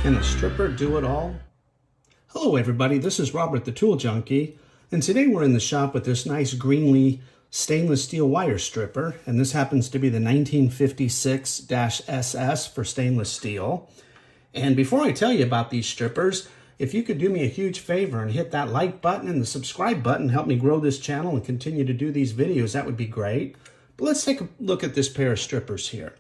Can a stripper do it all? Hello everybody, this is Robert the Tool Junkie, and today we're in the shop with this nice Greenlee stainless steel wire stripper, and this happens to be the 1956-SS for stainless steel. And before I tell you about these strippers, if you could do me a huge favor and hit that like button and the subscribe button, help me grow this channel and continue to do these videos, that would be great. But let's take a look at this pair of strippers here.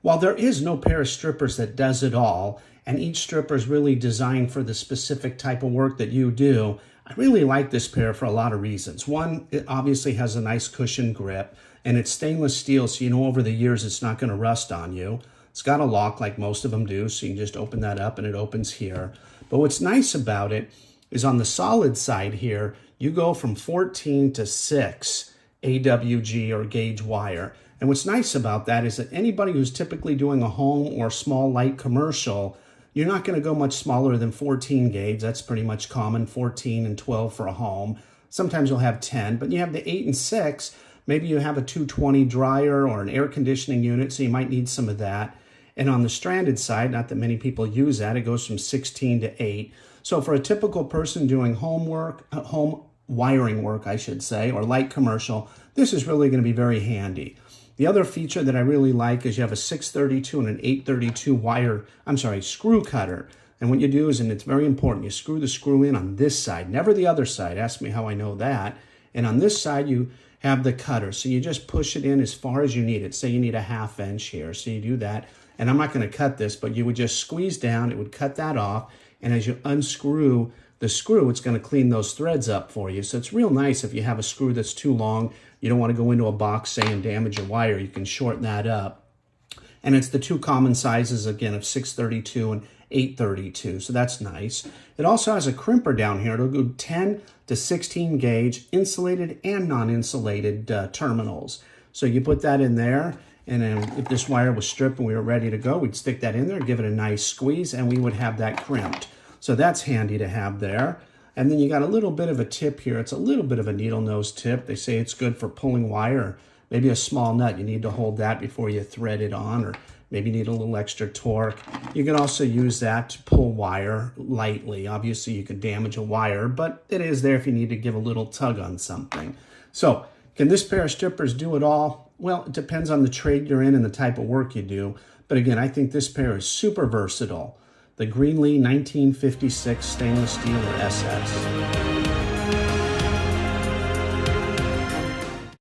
While there is no pair of strippers that does it all, and each stripper is really designed for the specific type of work that you do, I really like this pair for a lot of reasons. One, it obviously has a nice cushion grip, and it's stainless steel, so you know over the years it's not going to rust on you. It's got a lock like most of them do, so you can just open that up and it opens here. But what's nice about it is on the solid side here, you go from 14 to 6 AWG or gauge wire. And what's nice about that is that anybody who's typically doing a home or small light commercial, you're not going to go much smaller than 14 gauge. That's pretty much common, 14 and 12 for a home. Sometimes you'll have 10, but you have the 8 and 6. Maybe you have a 220 dryer or an air conditioning unit, so you might need some of that. And on the stranded side, not that many people use that, it goes from 16 to 8. So for a typical person doing home wiring work, I should say, or light commercial, this is really going to be very handy. The other feature that I really like is you have a 632 and an 832 screw cutter. And what you do is, and it's very important, you screw the screw in on this side, never the other side. Ask me how I know that. And on this side, you have the cutter. So you just push it in as far as you need it. Say you need a 1/2 inch here. So you do that. And I'm not going to cut this, but you would just squeeze down. It would cut that off. And as you unscrew the screw, it's going to clean those threads up for you. So it's real nice if you have a screw that's too long. You don't want to go into a box, say, and damage your wire. You can shorten that up. And it's the two common sizes, again, of 632 and 832. So that's nice. It also has a crimper down here. It'll go 10 to 16 gauge, insulated and non-insulated terminals. So you put that in there. And then if this wire was stripped and we were ready to go, we'd stick that in there, give it a nice squeeze, and we would have that crimped. So that's handy to have there. And then you got a little bit of a tip here. It's a little bit of a needle nose tip. They say it's good for pulling wire. Maybe a small nut. You need to hold that before you thread it on, or maybe need a little extra torque. You can also use that to pull wire lightly. Obviously, you could damage a wire, but it is there if you need to give a little tug on something. So can this pair of strippers do it all? Well, it depends on the trade you're in and the type of work you do. But again, I think this pair is super versatile. The Greenlee 1956 stainless steel or SS.